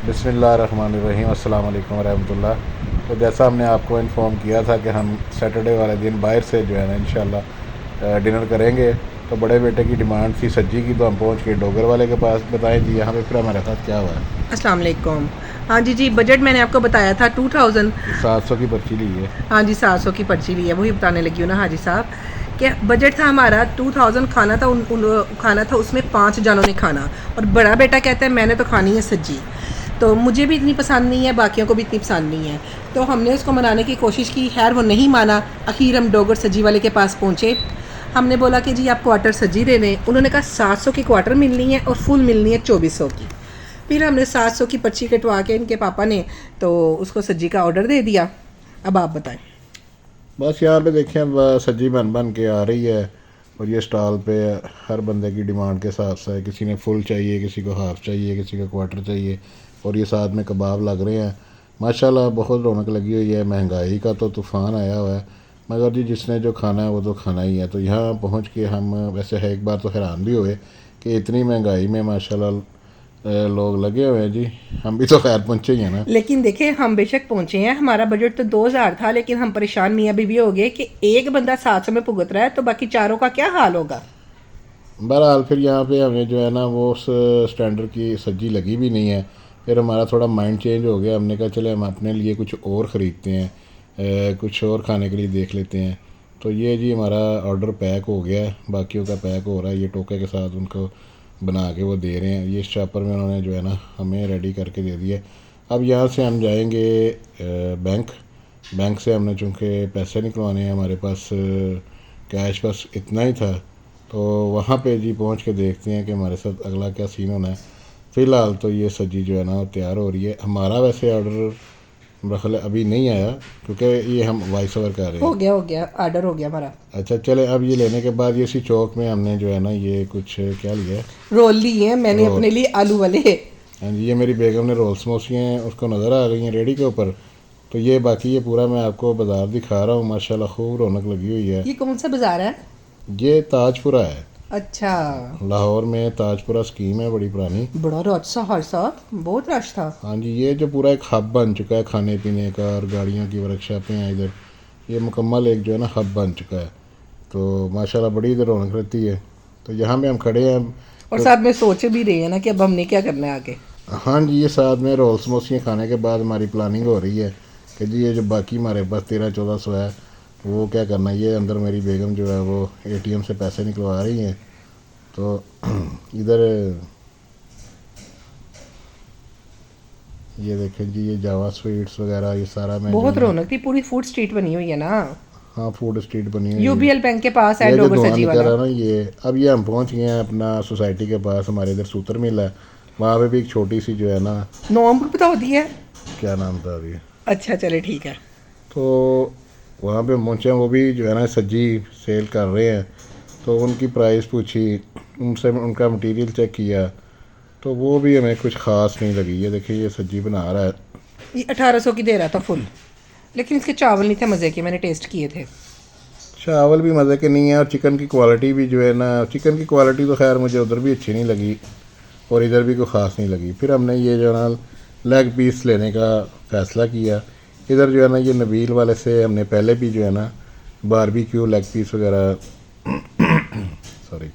बिस्मिल्लाहिर्रहमानिर्रहीम अस्सलाम वालेकुम रहमतुल्लाह। तो जैसा हमने आपको इन्फॉर्म किया था कि हम सैटरडे वाले दिन बाहर से जो है ना इंशाल्लाह डिनर करेंगे। तो बड़े बेटे की डिमांड थी सज्जी की, तो हम पहुंच के डोगर वाले के पास। बताएं जी यहाँ पे फिर हमारे साथ क्या हुआ है। अस्सलाम वालेकुम। हाँ जी, बजट मैंने आपको बताया था 2000। 700 की पर्ची ली है। हाँ जी, 700 की पर्ची ली है, वही बताने लगी हूँ ना हाजी साहब कि बजट था हमारा 2000 खाना था। खाना था, उसमें 5 जनों ने खाना। और बड़ा बेटा कहता है मैंने तो खानी है सज्जी। तो मुझे भी इतनी पसंद नहीं है, बाकियों को भी इतनी पसंद नहीं है। तो हमने उसको मनाने की कोशिश की, खैर वो नहीं माना। आखिर हम डोगर सज्जी वाले के पास पहुँचे। हमने बोला कि जी आप क्वार्टर सज्जी दे दें। उन्होंने कहा 700 की क्वार्टर मिलनी है और फुल मिलनी है 2400 की। फिर हमने 700 की पर्ची कटवा के इनके पापा ने तो उसको सज्जी का ऑर्डर दे दिया। अब आप बताएं। बस यहाँ पे देखें, अब सज्जी बन बन के आ रही है। और ये स्टॉल पे हर बंदे की डिमांड के हिसाब से, किसी ने फुल चाहिए, किसी को हाफ़ चाहिए, किसी को क्वार्टर चाहिए। और ये साथ में कबाब लग रहे हैं। माशाल्लाह बहुत रौनक लगी हुई है। महंगाई का तो तूफ़ान आया हुआ है, मगर जी जिसने जो खाना है वो तो खाना ही है। तो यहाँ पहुँच के हम वैसे है एक बार तो हैरान भी हुए कि इतनी महंगाई में माशाल्लाह लोग लगे हुए हैं जी। हम भी तो खैर पहुँचे ही हैं ना। लेकिन देखें, हम बेशक पहुंचे हैं, हमारा बजट तो 2000 था, लेकिन हम परेशान मियाँ बीवी हो गए कि एक बंदा 700 में भुगत रहा है, तो बाकी चारों का क्या हाल होगा। बहरहाल फिर यहाँ पे हमें जो है ना वो उस स्टैंडर्ड की सब्जी लगी भी नहीं है। फिर हमारा थोड़ा माइंड चेंज हो गया। हमने कहा चले हम अपने लिए कुछ और ख़रीदते हैं, कुछ और खाने के लिए देख लेते हैं। तो ये जी हमारा ऑर्डर पैक हो गया है, बाकियों का पैक हो रहा है। ये टोके के साथ उनको बना के वो दे रहे हैं। ये शॉपर में उन्होंने जो है ना हमें रेडी करके दे दिया। अब यहाँ से हम जाएंगे बैंक। बैंक से हमने चूँकि पैसे निकलवाने हैं, हमारे पास कैश बस इतना ही था। तो वहाँ पे जी पहुँच के देखते हैं कि हमारे साथ अगला क्या सीन होना है। फ़िलहाल तो ये सब्ज़ी जो है ना वो तैयार हो रही है। हमारा वैसे ऑर्डर मेरा ख्याल है अभी नहीं आया, क्योंकि ये हम वॉइस ओवर कर रहे हैं। हो गया ऑर्डर हो गया हमारा। अच्छा चले, अब ये लेने के बाद ये इसी चौक में हमने जो है ना ये कुछ क्या लिया है। रोल लिए हैं मैंने रोल। अपने लिए, आलू वाले। हाँ जी, ये मेरी बेगम ने रोल समोसी हैं उसको नज़र आ गई हैं रेडी के ऊपर। तो ये बाकी ये पूरा मैं आपको बाज़ार दिखा रहा हूँ। माशाल्लाह खूब रौनक लगी हुई है। ये कौन सा बाजार है? ये ताजपुरा है। अच्छा। लाहौर में ताजपुरा स्कीम है बड़ी पुरानी। बड़ा रश था हर साथ, बहुत रश था। हाँ जी, ये जो पूरा एक हब बन चुका है खाने पीने का, और गाड़ियों की वर्कशॉपें हैं इधर। ये मुकम्मल एक जो है ना हब बन चुका है। तो माशाल्लाह बड़ी इधर रौनक रहती है। तो यहाँ पे हम खड़े हैं। और तो साथ में सोच भी रहे हैं ना कि अब हमने क्या करना है आगे। हाँ जी, ये साथ में रोल समोसियाँ खाने के बाद हमारी प्लानिंग हो रही है कि जी ये जो बाकी हमारे पास 1300-1400 है वो क्या करना है। ये अंदर मेरी बेगम जो है वो एटीएम से पैसे निकलवा रही हैं। तो इधर ये देखें जी, ये जावा स्वीट्स वगैरह ये सारा मैं जो बहुत है ना। रौनक थी, पूरी फूड स्ट्रीट बनी हुई है ना। हाँ, फूड स्ट्रीट बनी हुई है। यूबीएल बैंक के पास है ये जो डोगर धुआं सजी निकल वाला। रहा है ना ये, अब ये हम पहुंच गए हैं अपना सोसाइटी के पास। हमारे इधर सूत्र मिल है, वहाँ पे भी एक छोटी सी जो है ना। नॉम भी पता होती है। क्या नाम था अभी। अच्छा चले ठीक है। तो वहाँ पे पहुँचे हैं, वो भी जो है ना सब्जी सेल कर रहे हैं। तो उनकी प्राइस पूछी, उनसे उनका मटेरियल चेक किया। तो वो भी हमें कुछ ख़ास नहीं लगी। ये देखिए ये सब्जी बना रहा है। ये 1800 की दे रहा था फुल, लेकिन इसके चावल नहीं थे मज़े के, मैंने टेस्ट किए थे। चावल भी मज़े के नहीं है, और चिकन की क्वालिटी भी जो है ना, चिकन की क्वालिटी तो खैर मुझे उधर भी अच्छी नहीं लगी और इधर भी कोई ख़ास नहीं लगी। फिर हमने ये जो है ना लेग पीस लेने का फ़ैसला किया। इधर जो है ना ये नबील वाले से हमने पहले भी जो है ना बारबेक्यू लेग पीस वगैरह सॉरी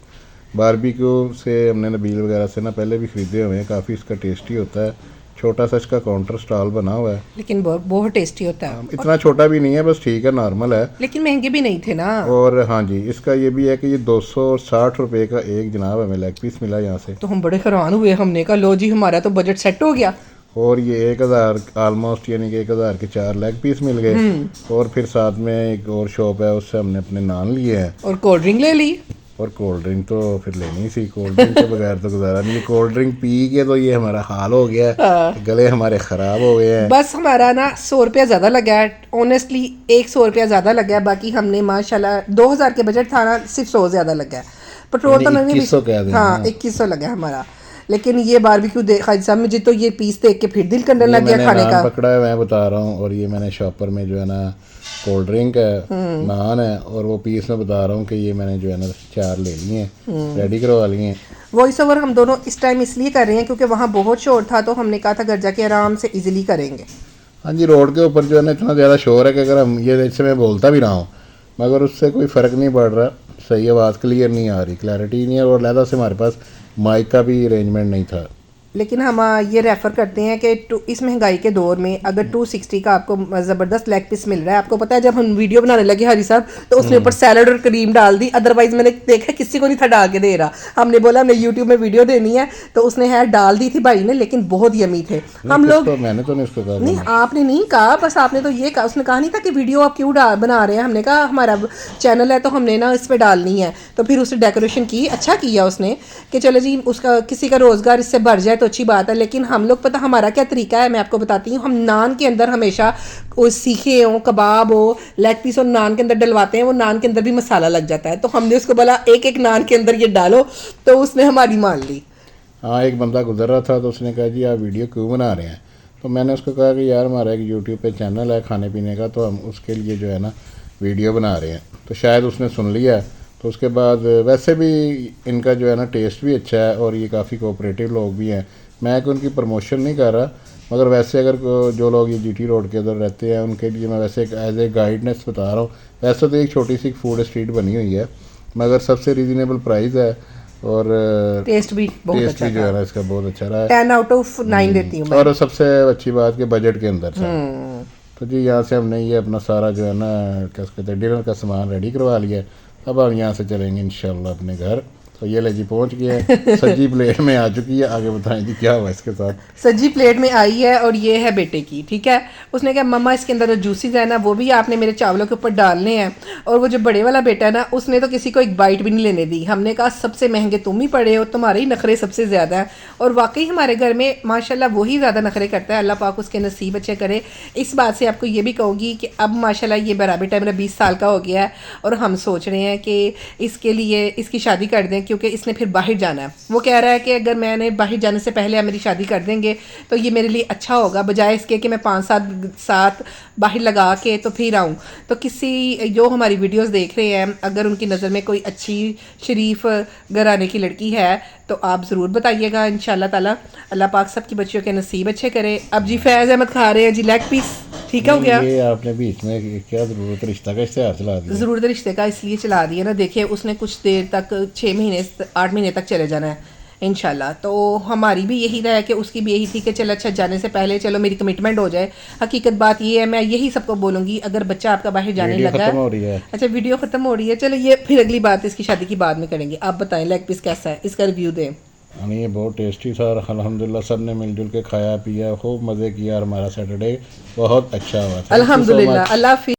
बारबेक्यू से हमने नबील वगैरह से ना पहले भी ख़रीदे हुए हैं। काफ़ी इसका टेस्टी होता है। छोटा सा इसका काउंटर स्टॉल बना हुआ है। लेकिन बहुत बहुत टेस्टी होता है। इतना छोटा भी नहीं है, बस ठीक है, नॉर्मल है। लेकिन महंगे भी नहीं थे ना। और हाँ जी, इसका ये भी है कि ये 260 रुपये का एक जनाब हमें लेग पीस मिला यहाँ से। तो हम बड़े हैरान हुए, हमने कहा लो जी हमारा तो बजट सेट हो गया। और ये 1000 आलमोस्ट, यानी कि 1000 के 4 लेग पीस मिल गए। और फिर साथ में एक और शॉप है, उससे हमने अपने नान लिए हैं। और कोल्ड ड्रिंक ले ली। और कोल्ड ड्रिंक तो फिर लेनी ही थी, कोल्ड ड्रिंक के बगैर तो गुजारा नहीं। कोल्ड ड्रिंक पी के तो ये हमारा हाल हो गया है, गले हमारे ख़राब हो गए हैं। बस हमारा ना 100 रुपया ज़्यादा लगा है, ऑनेस्टली 100 रुपया ज़्यादा लगा है। बाकी हमने माशाल्लाह 2000 के बजट था ना, सिर्फ 100 ज़्यादा लगा है। पेट्रोल तो मैंने 2100 कह दें। हाँ 2100 लगा है हमारा। लेकिन ये बारबेक्यू देख खाजी साहब, मुझे तो ये पीस देख के फिर दिल करने लग गया खाने का। पकड़ा है मैं बता रहा हूँ। और ये मैंने शॉपर में जो है ना कोल्ड ड्रिंक है, नान है, और वो पीस में बता रहा हूँ कि ये मैंने जो है ना 4 ले लिए हैं, रेडी करवा लिए हैं। वॉइस ओवर हम दोनों इस टाइम इसलिए कर रहे हैं क्योंकि वहाँ बहुत शोर था, तो हमने कहा था घर जाके आराम से इजीली करेंगे। हाँ जी, रोड के ऊपर जो है ना इतना ज़्यादा शोर है कि अगर हम ये इससे मैं बोलता भी रहा हूँ मगर उससे कोई फ़र्क नहीं पड़ रहा, सही आवाज़ क्लियर नहीं आ रही, क्लैरिटी नहीं है, और लहदा से हमारे पास माइक का भी अरेंजमेंट नहीं था। लेकिन हम ये रेफ़र करते हैं कि इस महंगाई के दौर में अगर 260 का आपको ज़बरदस्त लेग पीस मिल रहा है। आपको पता है जब हम वीडियो बनाने लगे हाजी साहब तो उसने ऊपर सैलड और क्रीम डाल दी, अदरवाइज मैंने देखा किसी को नहीं था डाल के दे रहा। हमने बोला हमने यूट्यूब में वीडियो देनी है तो उसने है डाल दी थी भाई ने, लेकिन बहुत यमी थे। हम लोग मैंने तो नहीं उसको कहा, नहीं आपने नहीं कहा, बस आपने तो ये कहा, उसने कहा नहीं था कि वीडियो आप क्यों बना रहे हैं। हमने कहा हमारा चैनल है तो हमने ना इस पर डालनी है, तो फिर उसने डेकोरेशन की, अच्छा किया उसने कि चलो जी उसका किसी का रोज़गार इससे बढ़ जाए तो अच्छी बात है। लेकिन हम लोग पता हमारा क्या तरीका है, मैं आपको बताती हूँ। हम नान के अंदर हमेशा सीखे हो, कबाब हो, लेग पीस हो, नान के अंदर डलवाते हैं, वो नान के अंदर भी मसाला लग जाता है। तो हमने उसको बोला एक एक नान के अंदर ये डालो, तो उसने हमारी मान ली। हाँ, एक बंदा गुजर रहा था तो उसने कहा जी आप वीडियो क्यों बना रहे हैं, तो मैंने उसको कहा कि यार हमारा एक यूट्यूब पे चैनल है खाने पीने का, तो हम उसके लिए जो है ना वीडियो बना रहे हैं। तो शायद उसने सुन लिया, तो उसके बाद वैसे भी इनका जो है ना टेस्ट भी अच्छा है और ये काफ़ी कोऑपरेटिव लोग भी हैं। मैं कि उनकी प्रमोशन नहीं कर रहा, मगर वैसे अगर जो लोग ये जीटी रोड के उधर रहते हैं उनके लिए मैं वैसे एज ए गाइडनेस बता रहा हूँ। वैसे तो एक छोटी सी फूड स्ट्रीट बनी हुई है मगर सबसे रीज़नेबल प्राइस है और टेस्ट भी बहुत टेस्ट अच्छा भी जो है ना इसका बहुत अच्छा रहा है। 10 आउट ऑफ 9 देती हूँ मैं। और सबसे अच्छी बात कि बजट के अंदर था। तो जी यहाँ से हमने ये अपना सारा जो है ना क्या कहते हैं डिनर का सामान रेडी करवा लिया। अब हम यहाँ से चलेंगे इंशाल्लाह अपने घर। तो ये ले जी पहुँच गए हैं, सब्जी प्लेट में आ चुकी है। आगे बताएं जी क्या हुआ इसके साथ। सब्जी प्लेट में आई है और ये है बेटे की, ठीक है। उसने कहा मम्मा इसके अंदर जो जूसीज है ना वो भी आपने मेरे चावलों के ऊपर डालने हैं। और वो जो बड़े वाला बेटा है ना उसने तो किसी को एक बाइट भी नहीं लेने दी। हमने कहा सबसे महंगे तुम ही पड़े हो, तुम्हारे ही नखरे सबसे ज़्यादा हैं। और वाकई हमारे घर में माशाल्लाह वही ज़्यादा नखरे करता है। अल्लाह पाक उसके नसीब अच्छे करे। इस बात से आपको ये भी कहूँगी कि अब माशाल्लाह ये बराबर टाइम मेरा 20 साल का हो गया है और हम सोच रहे हैं कि इसके लिए इसकी शादी कर दें, क्योंकि इसने फिर बाहर जाना है। वो कह रहा है कि अगर मैंने बाहर जाने से पहले आप मेरी शादी कर देंगे तो ये मेरे लिए अच्छा होगा, बजाय इसके कि मैं 5-7 साथ बाहर लगा के तो फिर आऊँ। तो किसी जो हमारी वीडियोस देख रहे हैं अगर उनकी नज़र में कोई अच्छी शरीफ घराने की लड़की है तो आप ज़रूर बताइएगा। इंशाल्लाह ताला अल्लाह पाक सबकी बच्चियों के नसीब अच्छे करे। अब जी फैज़ अहमद खा रहे हैं जी लेग पीस, ठीक हो गया। ये आपने बीच में क्या ज़रूरत रिश्ता का इश्तेहार चला दिया। ज़रूरत रिश्ते का इसलिए चला दिया ना, देखिए उसने कुछ देर तक 6 महीने 8 महीने तक चले जाना है इंशाल्लाह। तो हमारी भी यही रहा है कि उसकी भी यही थी कि चलो अच्छा जाने से पहले चलो मेरी कमिटमेंट हो जाए। हकीकत बात ये है, मैं यही सबको बोलूँगी अगर बच्चा आपका बाहर जाने लगा खत्म हो रही है। अच्छा वीडियो ख़त्म हो रही है, चलो ये फिर अगली बात इसकी शादी की बाद में करेंगे। आप बताएं लेग पीस कैसा है, इसका रिव्यू दें। ये बहुत टेस्टी था और अल्हम्दुलिल्लाह सब ने मिलजुल के खाया पिया, खूब मज़े किया और हमारा सैटरडे बहुत अच्छा हुआ था। अल्हम्दुलिल्लाह। अल्लाह हाफ़िज़।